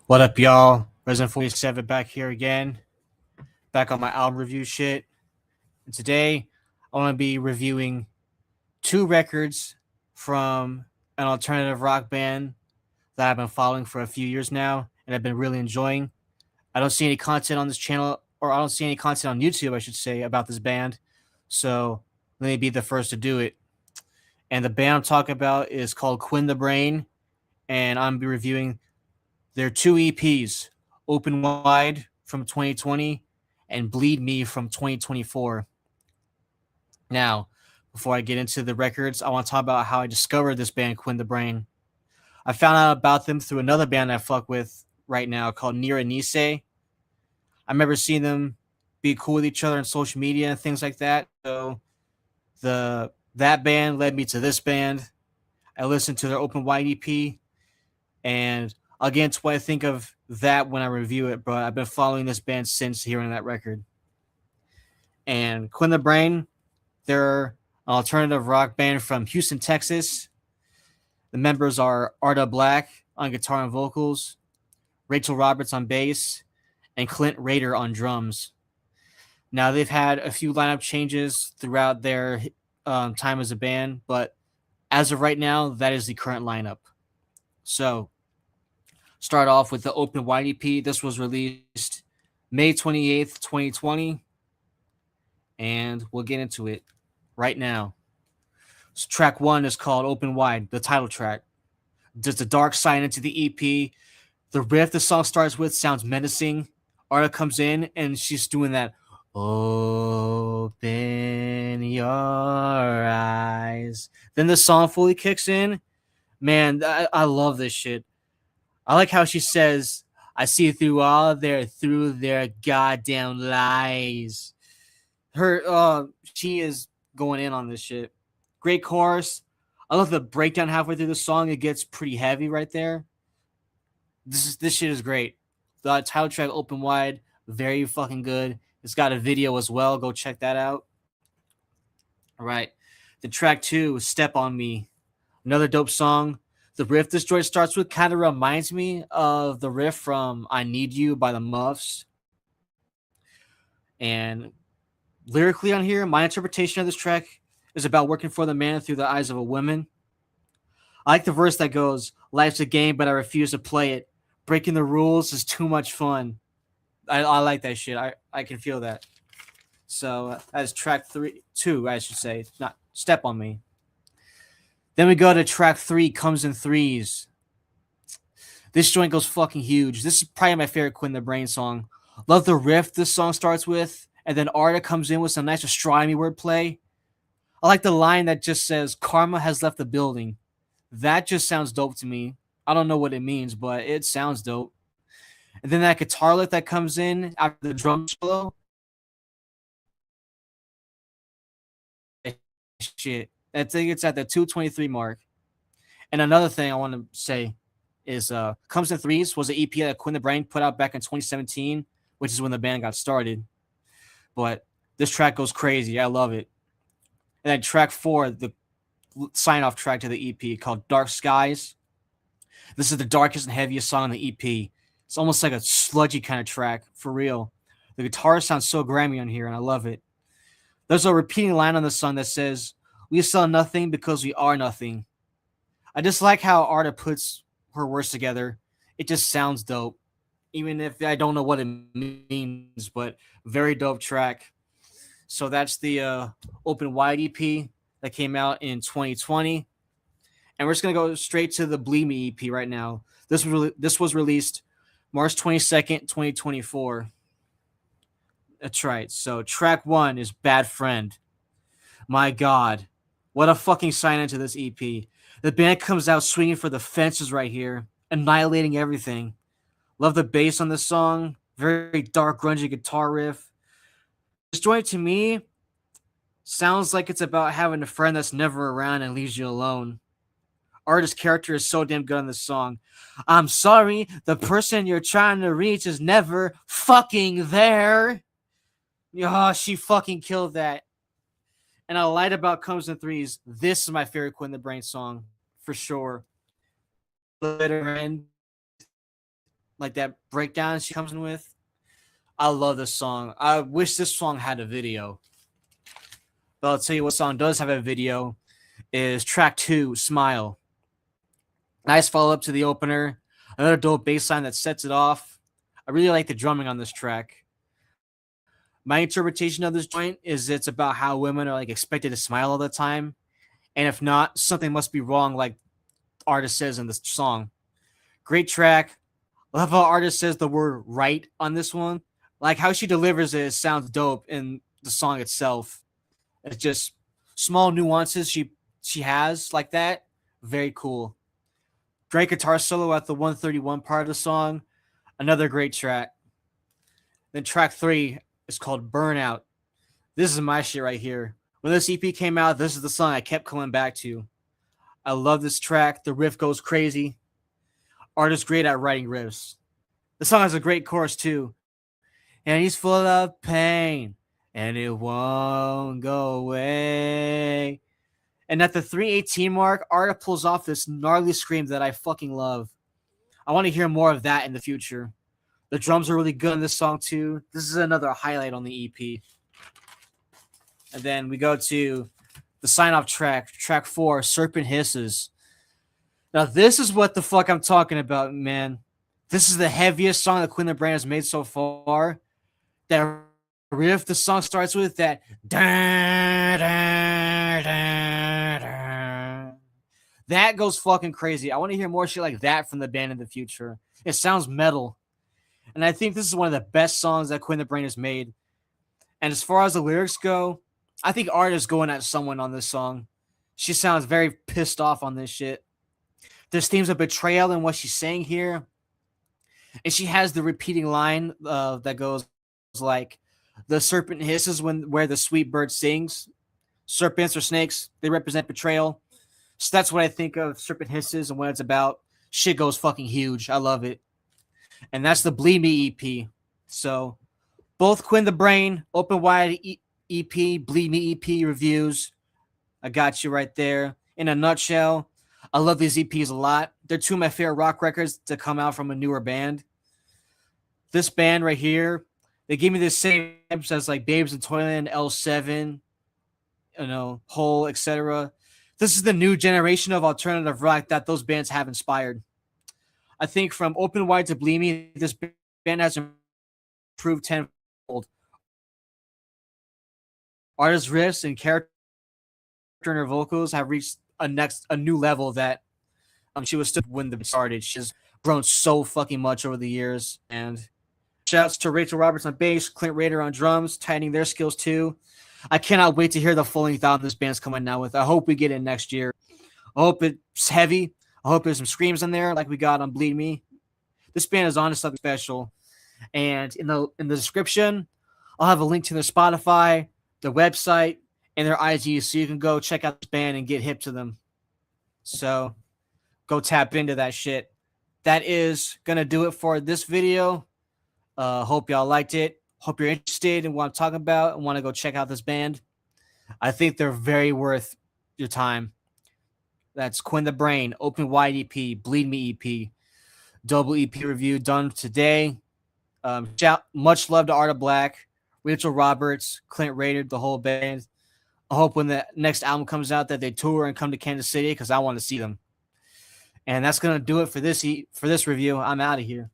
What up, y'all? Resident 47 back here again, back on my album review shit. And today, I want to be reviewing two records from an alternative rock band that I've been following for a few years now and I've been really enjoying. I don't see any content on this channel, or I don't see any content on YouTube, I should say, about this band. So let me be the first to do it. And the band I'm talking about is called Quinn the Brain, and I'm be reviewing their two EPs, Open Wide from 2020 and Bleed Me from 2024. Now, before I get into the records, I want to talk about how I discovered this band, Quinn the Brain. I found out about them through another band I fuck with right now called Nira Nise. I remember seeing them be cool with each other on social media and things like that. So that band led me to this band. I listened to their Open Wide EP, and I'll get into what I think of that when I review it, but I've been following this band since hearing that record. And Quinn the Brain, they're an alternative rock band from Houston, Texas. The members are Arda Black on guitar and vocals, Rachel Roberts on bass, and Clint Rader on drums. Now, they've had a few lineup changes throughout their time as a band, but as of right now, that is the current lineup. So, start off with the Open Wide EP. This was released May 28th, 2020, and we'll get into it right now. So track one is called Open Wide, the title track. There's the dark side into the EP. The riff the song starts with sounds menacing. Arta comes in and she's doing that open your eyes. Then the song fully kicks in. Man, I love this shit. I like how she says, I see through their goddamn lies. She is going in on this shit. Great chorus. I love the breakdown halfway through the song. It gets pretty heavy right there. This shit is great. The title track, Open Wide, very fucking good. It's got a video as well. Go check that out. All right. The track two, Step on Me. Another dope song. The riff this joint starts with kind of reminds me of the riff from I Need You by the Muffs. And lyrically on here, my interpretation of this track is about working for the man through the eyes of a woman. I like the verse that goes, life's a game, but I refuse to play it. Breaking the rules is too much fun. I like that shit. I can feel that. So that's track two, I should say. Not Step on Me. Then we go to track three, Comes in Threes. This joint goes fucking huge. This is probably my favorite Quinn the Brain song. Love the riff this song starts with, and then Arta comes in with some nice astronomy wordplay. I like the line that just says, Karma has left the building. That just sounds dope to me. I don't know what it means, but it sounds dope. And then that guitar lick that comes in after the drum solo. Shit. I think it's at the 223 mark. And another thing I want to say is Comes in Threes was an EP that Quinn the Brain put out back in 2017, which is when the band got started. But this track goes crazy. I love it. And then track four, the sign-off track to the EP called Dark Skies. This is the darkest and heaviest song on the EP. It's almost like a sludgy kind of track, for real. The guitar sounds so grimy on here, and I love it. There's a repeating line on the song that says, we sell nothing because we are nothing. I just like how Arta puts her words together. It just sounds dope, even if I don't know what it means, but very dope track. So that's the Open Wide EP that came out in 2020. And we're just going to go straight to the Bleed Me EP right now. This was released March 22nd, 2024. That's right. So track one is Bad Friend. My God. What a fucking sign into this EP. The band comes out swinging for the fences right here, annihilating everything. Love the bass on this song. Very dark, grungy guitar riff. This joint to me sounds like it's about having a friend that's never around and leaves you alone. Artist's character is so damn good on this song. I'm sorry, the person you're trying to reach is never fucking there. Oh, she fucking killed that. And I lied about Comes in Threes. This is my favorite Quinn the Brain song, for sure. Bitter End like that breakdown she comes in with. I love this song. I wish this song had a video. But I'll tell you what song does have a video is track 2, Smile. Nice follow up to the opener. Another dope bass line that sets it off. I really like the drumming on this track. My interpretation of this joint is it's about how women are like expected to smile all the time. And if not, something must be wrong, like the artist says in this song. Great track. I love how artist says the word right on this one. Like how she delivers it sounds dope in the song itself. It's just small nuances she has like that. Very cool. Great guitar solo at the 131 part of the song. Another great track. Then track 3 is called Burnout. This is my shit right here. When this EP came out, this is the song I kept coming back to. I love this track. The riff goes crazy. Artist great at writing riffs. The song has a great chorus too. And he's full of pain, and it won't go away. And at the 318 mark, Arta pulls off this gnarly scream that I fucking love. I want to hear more of that in the future. The drums are really good in this song too. This is another highlight on the EP. And then we go to the sign-off track, track 4, Serpent Hisses. Now this is what the fuck I'm talking about, man. This is the heaviest song that Quinn the Brain has made so far. That riff the song starts with, that da, da, da, da. That goes fucking crazy. I want to hear more shit like that from the band in the future. It sounds metal. And I think this is one of the best songs that Quinn the Brain has made. And as far as the lyrics go, I think Art is going at someone on this song. She sounds very pissed off on this shit. There's themes of betrayal in what she's saying here. And she has the repeating line that goes like, the serpent hisses where the sweet bird sings. Serpents or snakes, they represent betrayal. So that's what I think of Serpent Hisses and what it's about. Shit goes fucking huge. I love it. And that's the Bleed Me EP. So both Quinn the Brain, Open Wide EP, Bleed Me EP reviews. I got you right there. In a nutshell, I love these EPs a lot. They're two of my favorite rock records to come out from a newer band. This band right here, they gave me the same as like Babes in Toyland, L7, Hole, etc. This is the new generation of alternative rock that those bands have inspired. I think from Open Wide to Bleed Me, this band has improved tenfold. Artist riffs and character in her vocals have reached a new level that she was still when the started. She's grown so fucking much over the years. And shouts to Rachel Roberts on bass, Clint Rader on drums, tightening their skills too. I cannot wait to hear the full length album this band's coming out with. I hope we get it next year. I hope it's heavy. I hope there's some screams in there like we got on Bleed Me. This band is honestly something special. And in the description, I'll have a link to their Spotify, their website, and their IG, so you can go check out this band and get hip to them. So go tap into that shit. That is gonna do it for this video. Hope y'all liked it. Hope you're interested in what I'm talking about and want to go check out this band. I think they're very worth your time. That's Quinn the Brain, Open Wide EP, Bleed Me EP, double EP review done today. Much love to Arta Black, Rachel Roberts, Clint Rader, the whole band. I hope when the next album comes out that they tour and come to Kansas City because I want to see them. And that's gonna do it for this review. I'm out of here.